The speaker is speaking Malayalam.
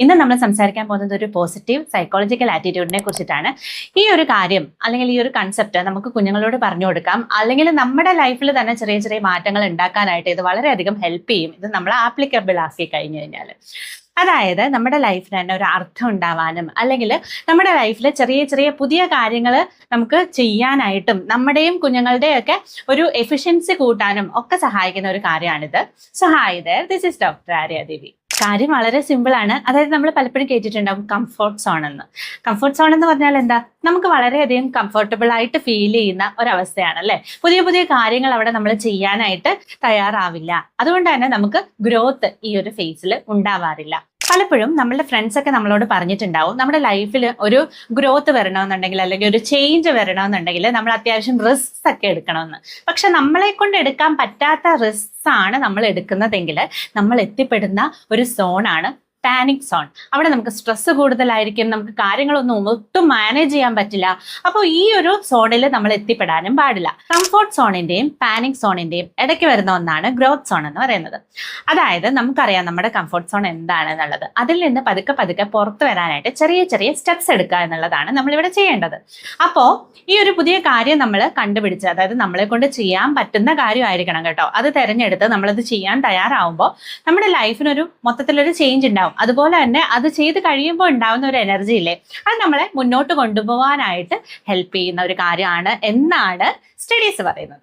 ഇന്ന് നമ്മൾ സംസാരിക്കാൻ പോകുന്നത് ഒരു പോസിറ്റീവ് സൈക്കോളജിക്കൽ ആറ്റിറ്റ്യൂഡിനെ കുറിച്ചിട്ടാണ്. ഈ ഒരു കാര്യം അല്ലെങ്കിൽ ഈ ഒരു കൺസെപ്റ്റ് നമുക്ക് കുഞ്ഞുങ്ങളോട് പറഞ്ഞു കൊടുക്കാം, അല്ലെങ്കിൽ നമ്മുടെ ലൈഫിൽ തന്നെ ചെറിയ ചെറിയ മാറ്റങ്ങൾ ഉണ്ടാക്കാനായിട്ട് ഇത് വളരെയധികം ഹെൽപ്പ് ചെയ്യും. ഇത് നമ്മൾ ആപ്ലിക്കബിൾ ആക്കി കഴിഞ്ഞു കഴിഞ്ഞാൽ, അതായത് നമ്മുടെ ലൈഫിന് തന്നെ ഒരു അർത്ഥം ഉണ്ടാവാനും, അല്ലെങ്കിൽ നമ്മുടെ ലൈഫിൽ ചെറിയ ചെറിയ പുതിയ കാര്യങ്ങൾ നമുക്ക് ചെയ്യാനായിട്ടും നമ്മുടെയും കുഞ്ഞുങ്ങളുടെയും ഒക്കെ ഒരു എഫിഷ്യൻസി കൂട്ടാനും ഒക്കെ സഹായിക്കുന്ന ഒരു കാര്യമാണിത്. So hi there, this is doctor Arya Devi. കാര്യം വളരെ സിമ്പിൾ ആണ്. അതായത് നമ്മൾ പലപ്പോഴും കേട്ടിട്ടുണ്ടാവും കംഫർട്ട് സോൺ എന്ന്. കംഫർട്ട് സോൺ എന്ന് പറഞ്ഞാൽ എന്താ? നമുക്ക് വളരെയധികം കംഫർട്ടബിൾ ആയിട്ട് ഫീൽ ചെയ്യുന്ന ഒരവസ്ഥയാണ് അല്ലേ. പുതിയ പുതിയ കാര്യങ്ങൾ അവിടെ നമ്മൾ ചെയ്യാനായിട്ട് തയ്യാറാവില്ല. അതുകൊണ്ട് തന്നെ നമുക്ക് ഗ്രോത്ത് ഈ ഒരു ഫേസിൽ ഉണ്ടാവാറില്ല. പലപ്പോഴും നമ്മളുടെ ഫ്രണ്ട്സ് ഒക്കെ നമ്മളോട് പറഞ്ഞിട്ടുണ്ടാവും, നമ്മുടെ ലൈഫിൽ ഒരു ഗ്രോത്ത് വരണമെന്നുണ്ടെങ്കിൽ അല്ലെങ്കിൽ ഒരു ചേഞ്ച് വരണമെന്നുണ്ടെങ്കിൽ നമ്മൾ അത്യാവശ്യം റിസ്ക്സ് ഒക്കെ എടുക്കണമെന്ന്. പക്ഷെ നമ്മളെ കൊണ്ട് എടുക്കാൻ പറ്റാത്ത റിസ്ക്സ് ആണ് നമ്മൾ എടുക്കുന്നതെങ്കിൽ നമ്മൾ എത്തിപ്പെടുന്ന ഒരു സോണാണ് പാനിക് സോൺ. അവിടെ നമുക്ക് സ്ട്രെസ് കൂടുതലായിരിക്കും, നമുക്ക് കാര്യങ്ങളൊന്നും ഒട്ടും മാനേജ് ചെയ്യാൻ പറ്റില്ല. അപ്പോൾ ഈ ഒരു സോണിൽ നമ്മൾ എത്തിപ്പെടാനും പാടില്ല. കംഫോർട്ട് സോണിന്റെയും പാനിക് സോണിന്റെയും ഇടയ്ക്ക് വരുന്ന ഒന്നാണ് ഗ്രോത്ത് സോൺ എന്ന് പറയുന്നത്. അതായത് നമുക്കറിയാം നമ്മുടെ കംഫോർട്ട് സോൺ എന്താണെന്നുള്ളത്. അതിൽ നിന്ന് പതുക്കെ പതുക്കെ പുറത്തു വരാനായിട്ട് ചെറിയ ചെറിയ സ്റ്റെപ്സ് എടുക്കുക എന്നുള്ളതാണ് നമ്മളിവിടെ ചെയ്യേണ്ടത്. അപ്പോൾ ഈ ഒരു പുതിയ കാര്യം നമ്മൾ കണ്ടുപിടിച്ച്, അതായത് നമ്മളെ കൊണ്ട് ചെയ്യാൻ പറ്റുന്ന കാര്യമായിരിക്കണം കേട്ടോ, അത് തിരഞ്ഞെടുത്ത് നമ്മളത് ചെയ്യാൻ തയ്യാറാവുമ്പോൾ നമ്മുടെ ലൈഫിനൊരു മൊത്തത്തിലൊരു ചേഞ്ച് ഉണ്ടാവും. അതുപോലെ തന്നെ അത് ചെയ്ത് കഴിയുമ്പോൾ ഉണ്ടാവുന്ന ഒരു എനർജി ഇല്ലേ, അത് നമ്മളെ മുന്നോട്ട് കൊണ്ടുപോകാനായിട്ട് ഹെൽപ്പ് ചെയ്യുന്ന ഒരു കാര്യമാണ് എന്നാണ് സ്റ്റഡീസ് പറയുന്നത്.